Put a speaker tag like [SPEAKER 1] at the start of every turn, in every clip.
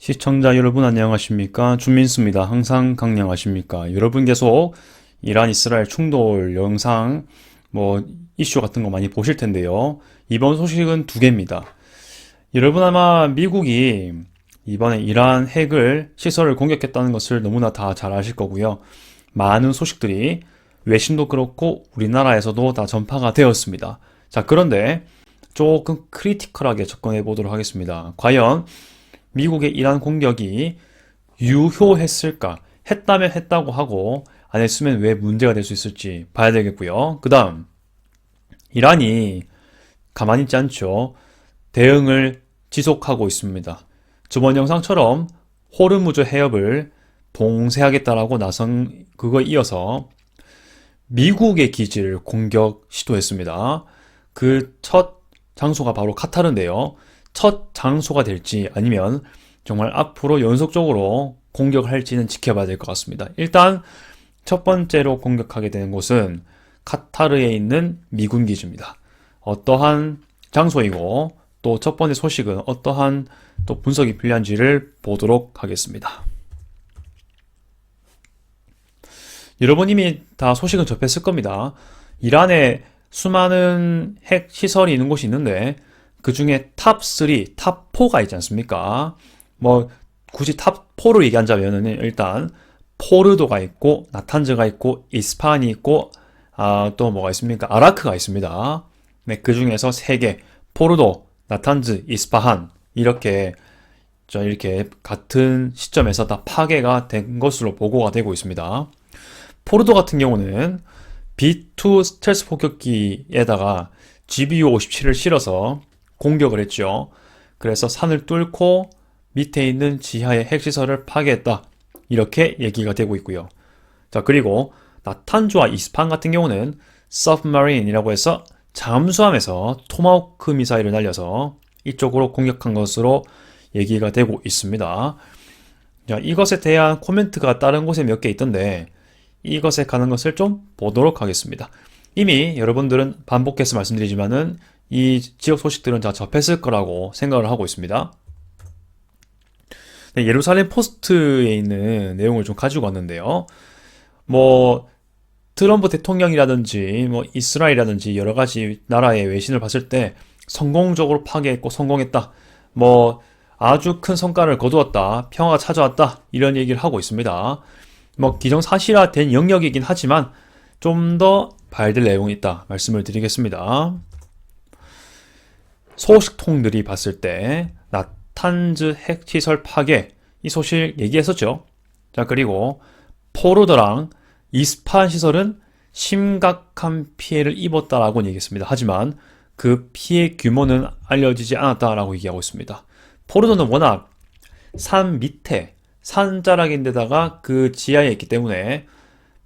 [SPEAKER 1] 시청자 여러분 안녕하십니까? 준민수입니다. 항상 강령하십니까? 여러분 계속 이란 이스라엘 충돌 영상 이슈 같은 거 많이 보실 텐데요. 이번 소식은 두 개입니다. 여러분 아마 미국이 이번에 이란 핵을 시설을 공격했다는 것을 너무나 다 잘 아실 거고요. 많은 소식들이 외신도 그렇고 우리나라에서도 다 전파가 되었습니다. 자, 그런데 조금 크리티컬하게 접근해 보도록 하겠습니다. 과연 미국의 이란 공격이 유효했을까? 했다면 했다고 하고 안 했으면 왜 문제가 될 수 있을지 봐야 되겠고요. 그 다음 이란이 가만히 있지 않죠. 대응을 지속하고 있습니다. 저번 영상처럼 호르무즈 해협을 봉쇄하겠다라고 나선 그거에 이어서 미국의 기지를 공격 시도했습니다. 그 첫 장소가 바로 카타르인데요. 첫 장소가 될지 아니면 정말 앞으로 연속적으로 공격을 할지는 지켜봐야 될 것 같습니다. 일단 첫 번째로 공격하게 되는 곳은 카타르에 있는 미군 기지입니다. 어떠한 장소이고 또 첫 번째 소식은 어떠한 또 분석이 필요한지를 보도록 하겠습니다. 여러분 이미 다 소식은 접했을 겁니다. 이란에 수많은 핵 시설이 있는 곳이 있는데 그 중에 탑3, 탑4가 있지 않습니까? 굳이 탑4를 얘기하자면은 일단 포르도가 있고 나탄즈가 있고 이스파한이 있고 또 뭐가 있습니까? 아라크가 있습니다. 네, 그 중에서 3개 포르도, 나탄즈, 이스파한 이렇게 같은 시점에서 다 파괴가 된 것으로 보고가 되고 있습니다. 포르도 같은 경우는 B2 스텔스 폭격기에다가 GBU-57을 실어서 공격을 했죠. 그래서 산을 뚫고 밑에 있는 지하의 핵시설을 파괴했다. 이렇게 얘기가 되고 있고요. 자, 그리고 나탄주와 이스판 같은 경우는 서브마린이라고 해서 잠수함에서 토마호크 미사일을 날려서 이쪽으로 공격한 것으로 얘기가 되고 있습니다. 자, 이것에 대한 코멘트가 다른 곳에 몇 개 있던데 이것에 가는 것을 좀 보도록 하겠습니다. 이미 여러분들은 반복해서 말씀드리지만은 이 지역 소식들은 다 접했을 거라고 생각을 하고 있습니다. 네, 예루살렘 포스트에 있는 내용을 좀 가지고 왔는데요. 트럼프 대통령이라든지 이스라엘이라든지 여러 가지 나라의 외신을 봤을 때 성공적으로 파괴했고 성공했다. 아주 큰 성과를 거두었다. 평화가 찾아왔다. 이런 얘기를 하고 있습니다. 기정사실화된 영역이긴 하지만 좀 더 봐야 될 내용이 있다. 말씀을 드리겠습니다. 소식통들이 봤을 때 나탄즈 핵시설 파괴 이 소식 얘기했었죠. 자, 그리고 포르도랑 이스파한 시설은 심각한 피해를 입었다라고 얘기했습니다. 하지만 그 피해 규모는 알려지지 않았다라고 얘기하고 있습니다. 포르도는 워낙 산 밑에 산자락인데다가 그 지하에 있기 때문에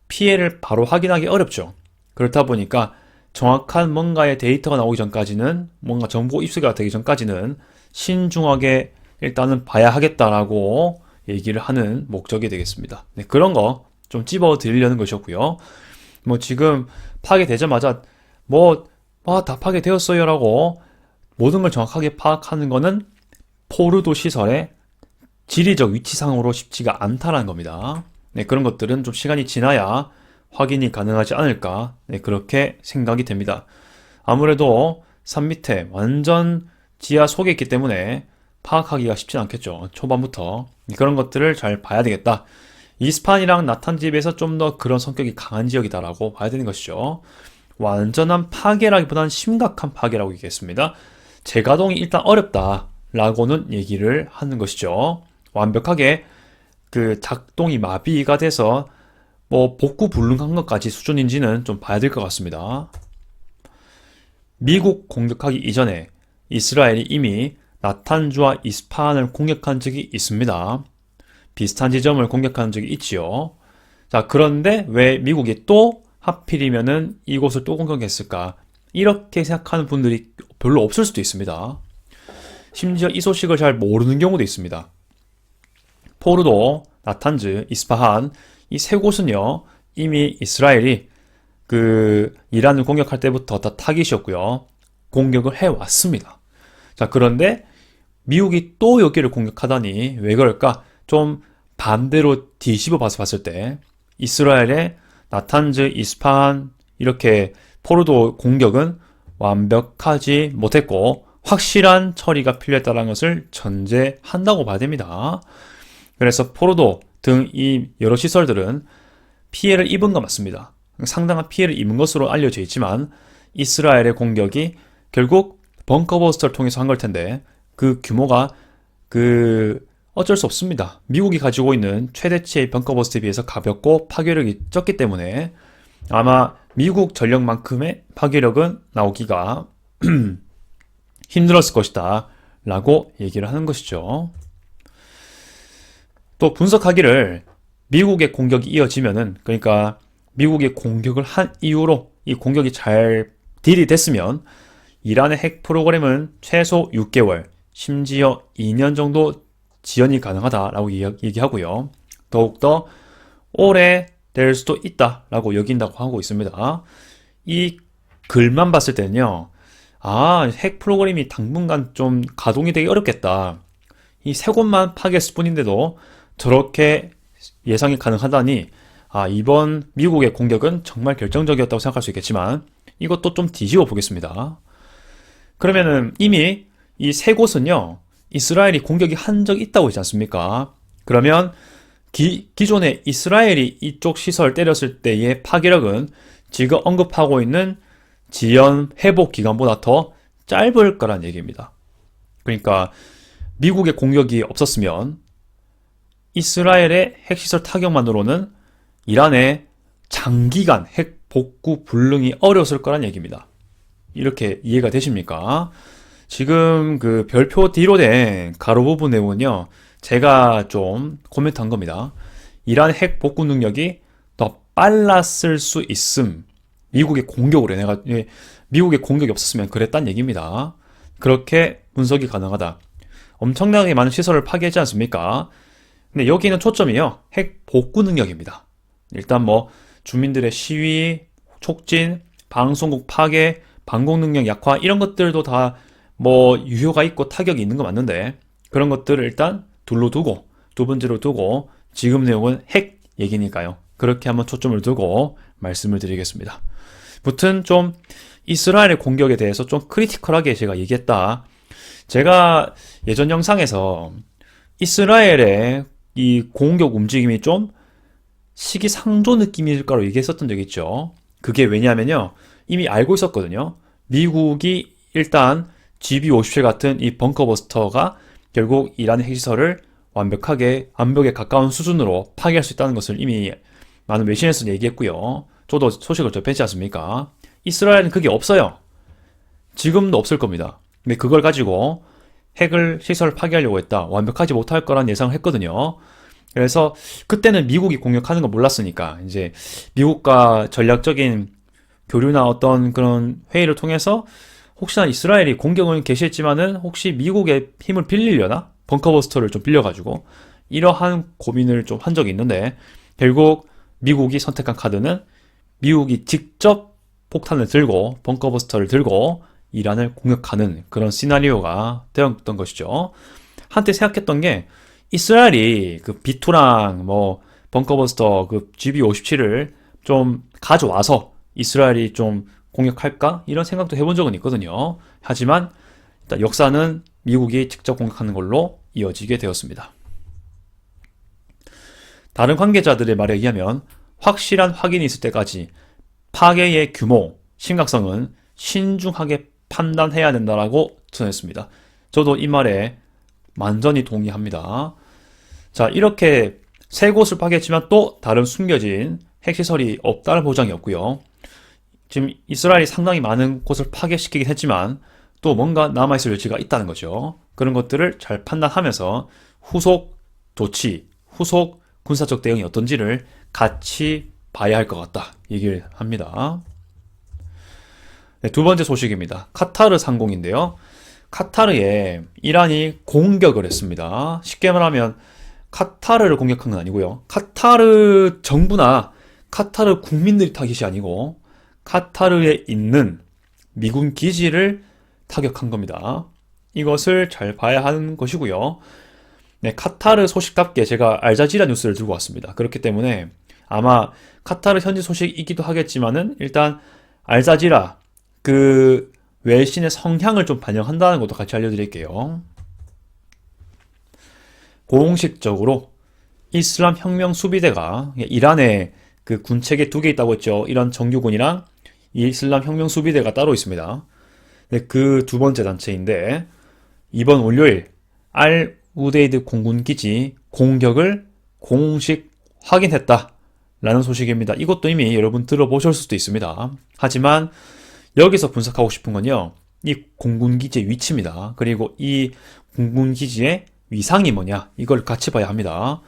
[SPEAKER 1] 피해를 바로 확인하기 어렵죠. 그렇다 보니까 정확한 뭔가의 데이터가 나오기 전까지는 뭔가 정보 입수가 되기 전까지는 신중하게 일단은 봐야 하겠다라고 얘기를 하는 목적이 되겠습니다. 네, 그런 거 좀 찝어 드리려는 것이었고요. 지금 파괴되자마자 다 파괴되었어요 라고 모든 걸 정확하게 파악하는 거는 포르도 시설의 지리적 위치상으로 쉽지가 않다라는 겁니다. 네, 그런 것들은 좀 시간이 지나야 확인이 가능하지 않을까, 네, 그렇게 생각이 됩니다. 아무래도 산 밑에 완전 지하 속에 있기 때문에 파악하기가 쉽진 않겠죠. 초반부터 그런 것들을 잘 봐야 되겠다. 이스판이랑 나탄집에서 좀 더 그런 성격이 강한 지역이다라고 봐야 되는 것이죠. 완전한 파괴라기보다는 심각한 파괴라고 얘기했습니다. 재가동이 일단 어렵다라고는 얘기를 하는 것이죠. 완벽하게 그 작동이 마비가 돼서 복구 불능한 것까지 수준인지는 좀 봐야 될 것 같습니다. 미국 공격하기 이전에 이스라엘이 이미 나탄주와 이스파한을 공격한 적이 있습니다. 비슷한 지점을 공격한 적이 있지요. 자, 그런데 왜 미국이 또 하필이면은 이곳을 또 공격했을까? 이렇게 생각하는 분들이 별로 없을 수도 있습니다. 심지어 이 소식을 잘 모르는 경우도 있습니다. 포르도, 나탄즈, 이스파한 이 세 곳은요 이미 이스라엘이 이란을 공격할 때부터 다 타깃이었고요 공격을 해왔습니다. 자, 그런데 미국이 또 여기를 공격하다니 왜 그럴까? 좀 반대로 뒤집어 봐서 봤을 때 이스라엘의 나탄즈, 이스파한 이렇게 포로도 공격은 완벽하지 못했고 확실한 처리가 필요했다는 것을 전제한다고 봐야 됩니다. 그래서 포로도 등 이 여러 시설들은 피해를 입은 건 맞습니다. 상당한 피해를 입은 것으로 알려져 있지만 이스라엘의 공격이 결국 벙커버스터를 통해서 한 걸 텐데 그 규모가 어쩔 수 없습니다. 미국이 가지고 있는 최대치의 벙커버스터에 비해서 가볍고 파괴력이 적기 때문에 아마 미국 전력만큼의 파괴력은 나오기가 힘들었을 것이다 라고 얘기를 하는 것이죠. 또 분석하기를 미국의 공격이 이어지면은, 그러니까 미국이 공격을 한 이후로 이 공격이 잘 딜이 됐으면 이란의 핵 프로그램은 최소 6개월, 심지어 2년 정도 지연이 가능하다라고 얘기하고요. 더욱더 오래 될 수도 있다라고 여긴다고 하고 있습니다. 이 글만 봤을 때는요, 핵 프로그램이 당분간 좀 가동이 되기 어렵겠다. 이 세 곳만 파괴했을 뿐인데도 저렇게 예상이 가능하다니, 이번 미국의 공격은 정말 결정적이었다고 생각할 수 있겠지만, 이것도 좀 뒤집어 보겠습니다. 그러면은 이미 이 세 곳은요, 이스라엘이 공격이 한 적이 있다고 했지 않습니까? 그러면 기존에 이스라엘이 이쪽 시설 때렸을 때의 파괴력은 지금 언급하고 있는 지연 회복 기간보다 더 짧을 거란 얘기입니다. 그러니까 미국의 공격이 없었으면 이스라엘의 핵시설 타격만으로는 이란의 장기간 핵 복구 불능이 어려웠을 거란 얘기입니다. 이렇게 이해가 되십니까? 지금 그 별표 뒤로 된 가로 부분에 보면요, 제가 좀 코멘트한 겁니다. 이란 핵 복구 능력이 더 빨랐을 수 있음. 미국의 공격으로 미국의 공격이 없었으면 그랬단 얘기입니다. 그렇게 분석이 가능하다. 엄청나게 많은 시설을 파괴했지 않습니까? 근데 여기는 초점이요, 핵 복구 능력입니다. 일단 주민들의 시위, 촉진, 방송국 파괴, 방공 능력 약화 이런 것들도 다 유효가 있고 타격이 있는 거 맞는데, 그런 것들을 일단 둘로 두고, 두 번째로 두고, 지금 내용은 핵 얘기니까요. 그렇게 한번 초점을 두고 말씀을 드리겠습니다. 무튼 좀 이스라엘의 공격에 대해서 좀 크리티컬하게 제가 얘기했다. 제가 예전 영상에서 이스라엘의 이 공격 움직임이 좀 시기상조 느낌일까로 얘기했었던 적이 있죠. 그게 왜냐하면요, 이미 알고 있었거든요. 미국이 일단 GB-57 같은 이 벙커버스터가 결국 이란의 핵시설을 완벽하게 암벽에 가까운 수준으로 파괴할 수 있다는 것을 이미 많은 외신에서 얘기했고요. 저도 소식을 접했지 않습니까? 이스라엘은 그게 없어요. 지금도 없을 겁니다. 근데 그걸 가지고 시설을 파괴하려고 했다. 완벽하지 못할 거란 예상을 했거든요. 그래서 그때는 미국이 공격하는 거 몰랐으니까 이제 미국과 전략적인 교류나 어떤 그런 회의를 통해서 혹시나 이스라엘이 공격을 개시했지만은 혹시 미국의 힘을 빌리려나? 벙커버스터를 좀 빌려가지고 이러한 고민을 좀 한 적이 있는데, 결국 미국이 선택한 카드는 미국이 직접 폭탄을 들고 벙커버스터를 들고 이란을 공격하는 그런 시나리오가 되었던 것이죠. 한때 생각했던 게 이스라엘이 그 B2랑 벙커버스터 그 GB-57을 좀 가져와서 이스라엘이 좀 공격할까? 이런 생각도 해본 적은 있거든요. 하지만 일단 역사는 미국이 직접 공격하는 걸로 이어지게 되었습니다. 다른 관계자들의 말에 의하면 확실한 확인이 있을 때까지 파괴의 규모, 심각성은 신중하게 판단해야 된다라고 전했습니다. 저도 이 말에 완전히 동의합니다. 자, 이렇게 세 곳을 파괴했지만 또 다른 숨겨진 핵시설이 없다는 보장이 없고요. 지금 이스라엘이 상당히 많은 곳을 파괴시키긴 했지만 또 뭔가 남아있을 여지가 있다는 거죠. 그런 것들을 잘 판단하면서 후속 조치, 후속 군사적 대응이 어떤지를 같이 봐야 할 것 같다 얘기를 합니다. 네, 두 번째 소식입니다. 카타르 상공인데요. 카타르에 이란이 공격을 했습니다. 쉽게 말하면 카타르를 공격한 건 아니고요. 카타르 정부나 카타르 국민들이 타깃이 아니고 카타르에 있는 미군 기지를 타격한 겁니다. 이것을 잘 봐야 하는 것이고요. 네, 카타르 소식답게 제가 알자지라 뉴스를 들고 왔습니다. 그렇기 때문에 아마 카타르 현지 소식이기도 하겠지만은 일단 알자지라 그 외신의 성향을 좀 반영한다는 것도 같이 알려드릴게요. 공식적으로 이슬람 혁명 수비대가 이란에 그 군체계 두 개 있다고 했죠. 이란 정규군이랑 이슬람 혁명 수비대가 따로 있습니다. 네, 그 두 번째 단체인데 이번 월요일 알 우데이드 공군기지 공격을 공식 확인했다라는 소식입니다. 이것도 이미 여러분 들어보실 수도 있습니다. 하지만 여기서 분석하고 싶은 건요. 이 공군기지의 위치입니다. 그리고 이 공군기지의 위상이 뭐냐 이걸 같이 봐야 합니다.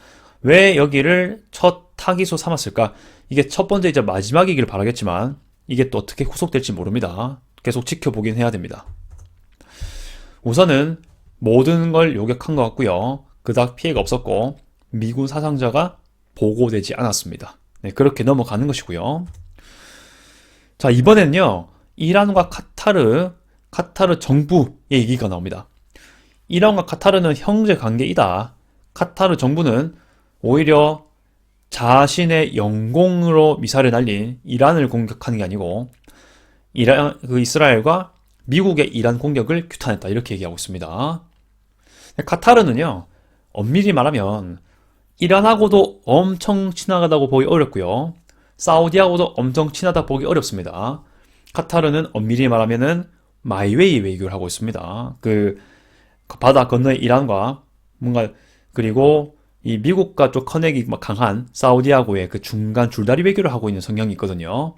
[SPEAKER 1] 왜 여기를 첫 타기소 삼았을까? 이게 첫 번째이자 마지막이길 바라겠지만 이게 또 어떻게 후속될지 모릅니다. 계속 지켜보긴 해야 됩니다. 우선은 모든 걸 요격한 것 같고요. 그닥 피해가 없었고 미군 사상자가 보고되지 않았습니다. 네, 그렇게 넘어가는 것이고요. 자, 이번엔요. 이란과 카타르 정부의 얘기가 나옵니다. 이란과 카타르는 형제 관계이다. 카타르 정부는 오히려 자신의 영공으로 미사일을 날린 이란을 공격하는 게 아니고 이스라엘과 미국의 이란 공격을 규탄했다. 이렇게 얘기하고 있습니다. 카타르는요. 엄밀히 말하면 이란하고도 엄청 친하다고 보기 어렵고요. 사우디하고도 엄청 친하다 보기 어렵습니다. 카타르는 엄밀히 말하면은 마이웨이 외교를 하고 있습니다. 그 바다 건너의 이란과 뭔가 그리고 이 미국과 좀 커넥이 강한 사우디하고의 그 중간 줄다리 외교를 하고 있는 성향이 있거든요.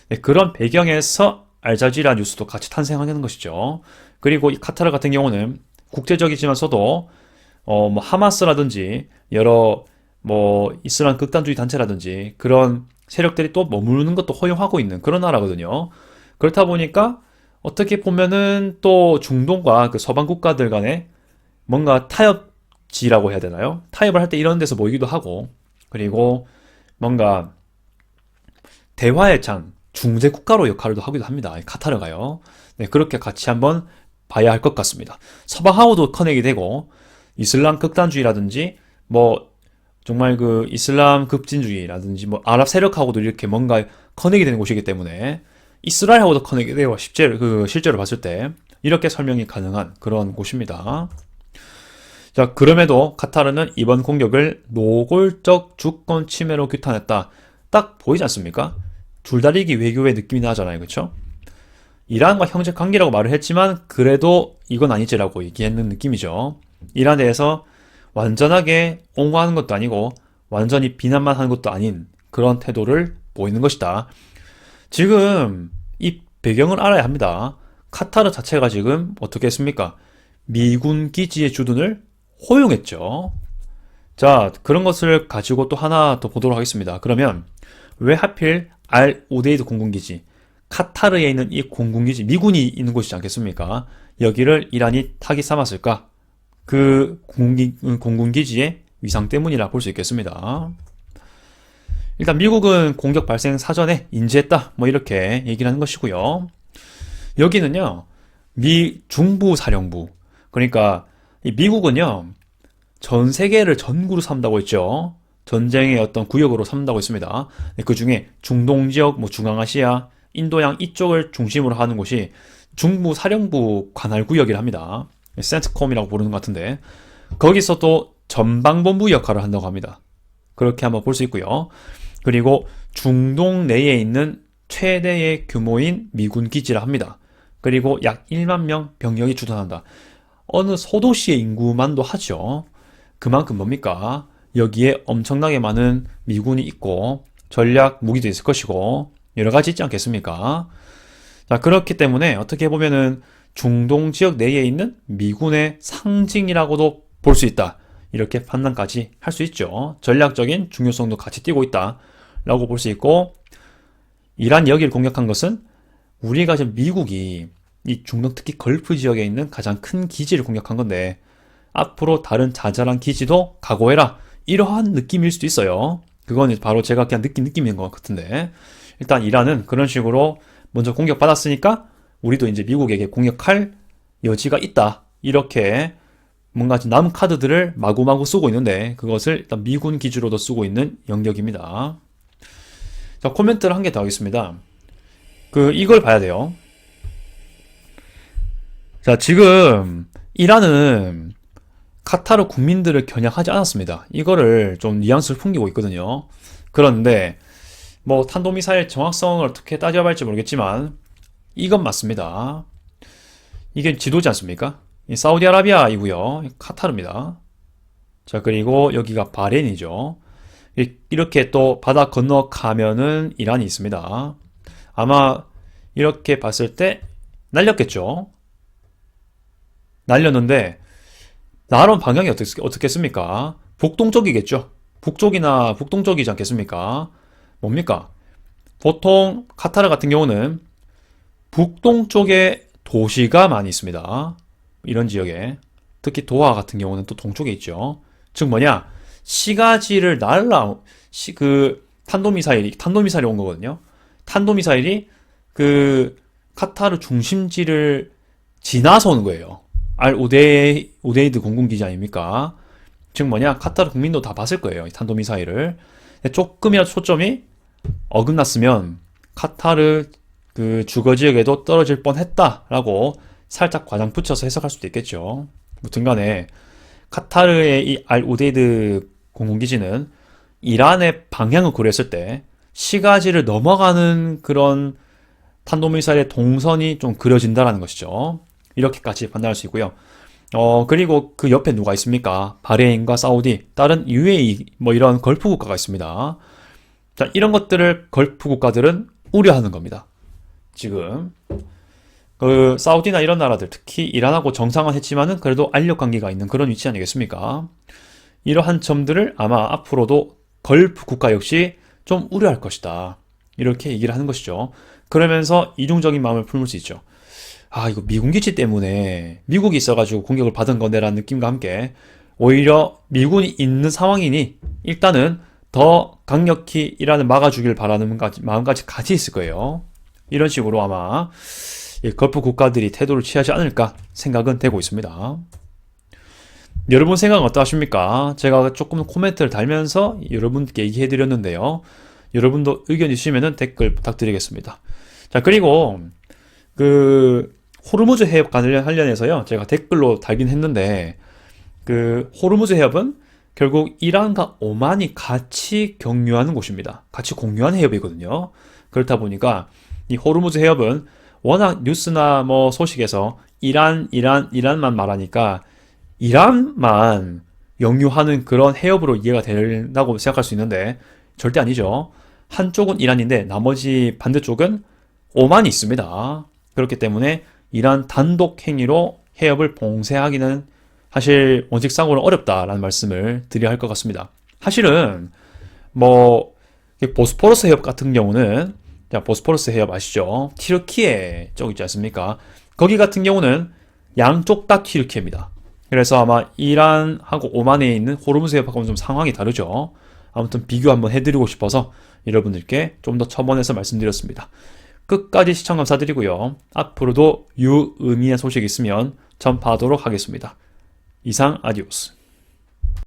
[SPEAKER 1] 네, 그런 배경에서 알자지라 뉴스도 같이 탄생하는 것이죠. 그리고 이 카타르 같은 경우는 국제적이지만서도 뭐 하마스라든지 여러 뭐 이슬람 극단주의 단체라든지 그런 세력들이 또 머무르는 것도 허용하고 있는 그런 나라거든요. 그렇다 보니까 어떻게 보면은 또 중동과 그 서방 국가들 간에 뭔가 타협지라고 해야 되나요? 타협을 할 때 이런 데서 모이기도 하고 그리고 뭔가 대화의 장, 중재 국가로 역할을 하기도 합니다. 카타르가요. 네, 그렇게 같이 한번 봐야 할 것 같습니다. 서방하고도 커넥이 되고 이슬람 극단주의라든지 뭐 정말 그 이슬람 급진주의라든지 뭐 아랍 세력하고도 이렇게 뭔가 커넥이 되는 곳이기 때문에 이스라엘하고도 커넥이 되고 실제로 봤을 때 이렇게 설명이 가능한 그런 곳입니다. 자, 그럼에도 카타르는 이번 공격을 노골적 주권 침해로 규탄했다. 딱 보이지 않습니까? 줄다리기 외교의 느낌이 나잖아요. 그렇죠? 이란과 형제 관계라고 말을 했지만 그래도 이건 아니지라고 얘기했는 느낌이죠. 이란에 대해서 완전하게 옹호하는 것도 아니고 완전히 비난만 하는 것도 아닌 그런 태도를 보이는 것이다. 지금 이 배경을 알아야 합니다. 카타르 자체가 지금 어떻게 했습니까? 미군 기지의 주둔을 허용했죠. 자, 그런 것을 가지고 또 하나 더 보도록 하겠습니다. 그러면 왜 하필 알 우데이드 공군기지, 카타르에 있는 이 공군기지, 미군이 있는 곳이지 않겠습니까? 여기를 이란이 타깃 삼았을까? 그 공군기지의 위상 때문이라 볼 수 있겠습니다. 일단 미국은 공격 발생 사전에 인지했다. 뭐 이렇게 얘기를 하는 것이고요. 여기는요. 미 중부사령부. 그러니까 이 미국은요. 전 세계를 전구로 삼다고 했죠. 전쟁의 어떤 구역으로 삼다고 했습니다. 그 중에 중동 지역, 뭐 중앙아시아, 인도양 이쪽을 중심으로 하는 곳이 중부사령부 관할 구역이라 합니다. 센트콤이라고 부르는 것 같은데 거기서도 전방본부 역할을 한다고 합니다. 그렇게 한번 볼 수 있고요. 그리고 중동 내에 있는 최대의 규모인 미군 기지라 합니다. 그리고 약 1만 명 병력이 주둔한다. 어느 소도시의 인구만도 하죠. 그만큼 뭡니까? 여기에 엄청나게 많은 미군이 있고 전략 무기도 있을 것이고 여러 가지 있지 않겠습니까? 자, 그렇기 때문에 어떻게 보면은 중동 지역 내에 있는 미군의 상징이라고도 볼 수 있다. 이렇게 판단까지 할 수 있죠. 전략적인 중요성도 같이 띄고 있다. 라고 볼 수 있고 이란 여기를 공격한 것은 우리가 지금 미국이 이 중동 특히 걸프 지역에 있는 가장 큰 기지를 공격한 건데 앞으로 다른 자잘한 기지도 각오해라. 이러한 느낌일 수도 있어요. 그건 바로 제가 그냥 느낀 느낌인 것 같은데 일단 이란은 그런 식으로 먼저 공격받았으니까 우리도 이제 미국에게 공격할 여지가 있다. 이렇게 뭔가 남 카드들을 마구마구 쓰고 있는데 그것을 일단 미군 기지로도 쓰고 있는 영역입니다. 자, 코멘트를 한 개 더 하겠습니다. 이걸 봐야 돼요. 자, 지금 이란은 카타르 국민들을 겨냥하지 않았습니다. 이거를 좀 뉘앙스를 풍기고 있거든요. 그런데 뭐 탄도미사일 정확성을 어떻게 따져야 할지 모르겠지만 이건 맞습니다. 이게 지도지 않습니까? 이 사우디아라비아이고요. 카타르입니다. 자, 그리고 여기가 바레인이죠. 이렇게 또 바다 건너가면은 이란이 있습니다. 아마 이렇게 봤을 때 날렸겠죠. 날렸는데 나름 방향이 어떻겠습니까? 북동쪽이겠죠. 북쪽이나 북동쪽이지 않겠습니까? 뭡니까? 보통 카타르 같은 경우는 북동쪽에 도시가 많이 있습니다. 이런 지역에. 특히 도하 같은 경우는 또 동쪽에 있죠. 즉 뭐냐? 시가지를 탄도미사일이 온 거거든요. 탄도미사일이 카타르 중심지를 지나서 오는 거예요. 오데이드 공군기지 아닙니까? 즉 뭐냐? 카타르 국민도 다 봤을 거예요. 이 탄도미사일을. 조금이라도 초점이 어긋났으면 카타르 주거지역에도 떨어질 뻔했다라고 살짝 과장 붙여서 해석할 수도 있겠죠. 무튼 간에 카타르의 이 오데이드 공군기지는 이란의 방향을 고려했을 때 시가지를 넘어가는 그런 탄도미사일의 동선이 좀 그려진다라는 것이죠. 이렇게까지 판단할 수 있고요. 그리고 그 옆에 누가 있습니까? 바레인과 사우디, 다른 UAE, 뭐 이런 걸프 국가가 있습니다. 자, 이런 것들을 걸프 국가들은 우려하는 겁니다. 지금, 사우디나 이런 나라들, 특히 이란하고 정상화했지만은 그래도 알력 관계가 있는 그런 위치 아니겠습니까? 이러한 점들을 아마 앞으로도 걸프 국가 역시 좀 우려할 것이다. 이렇게 얘기를 하는 것이죠. 그러면서 이중적인 마음을 품을 수 있죠. 아, 이거 미군 기지 때문에 미국이 있어가지고 공격을 받은 건데라는 느낌과 함께 오히려 미군이 있는 상황이니 일단은 더 강력히 이란을 막아주길 바라는 마음까지 같이 있을 거예요. 이런 식으로 아마 걸프 국가들이 태도를 취하지 않을까 생각은 되고 있습니다. 여러분 생각은 어떠하십니까? 제가 조금 코멘트를 달면서 여러분께 얘기해 드렸는데요. 여러분도 의견 있으시면 댓글 부탁드리겠습니다. 자, 그리고 호르무즈 해협 관련해서요. 제가 댓글로 달긴 했는데 호르무즈 해협은 결국 이란과 오만이 같이 경유하는 곳입니다. 같이 공유하는 해협이거든요. 그렇다 보니까 이 호르무즈 해협은 워낙 뉴스나 뭐 소식에서 이란만 말하니까 이란만 영유하는 그런 해협으로 이해가 된다고 생각할 수 있는데 절대 아니죠. 한쪽은 이란인데 나머지 반대쪽은 오만이 있습니다. 그렇기 때문에 이란 단독 행위로 해협을 봉쇄하기는 사실 원칙상으로는 어렵다라는 말씀을 드려야 할 것 같습니다. 사실은 뭐 보스포러스 해협 같은 경우는 보스포러스 해협 아시죠? 튀르키예 쪽 있지 않습니까? 거기 같은 경우는 양쪽 다 튀르키예입니다. 그래서 아마 이란하고 오만에 있는 호르무즈 해협하고는 좀 상황이 다르죠. 아무튼 비교 한번 해드리고 싶어서 여러분들께 좀 더 첨언해서 말씀드렸습니다. 끝까지 시청 감사드리고요. 앞으로도 유의미한 소식이 있으면 전파하도록 하겠습니다. 이상 아디오스.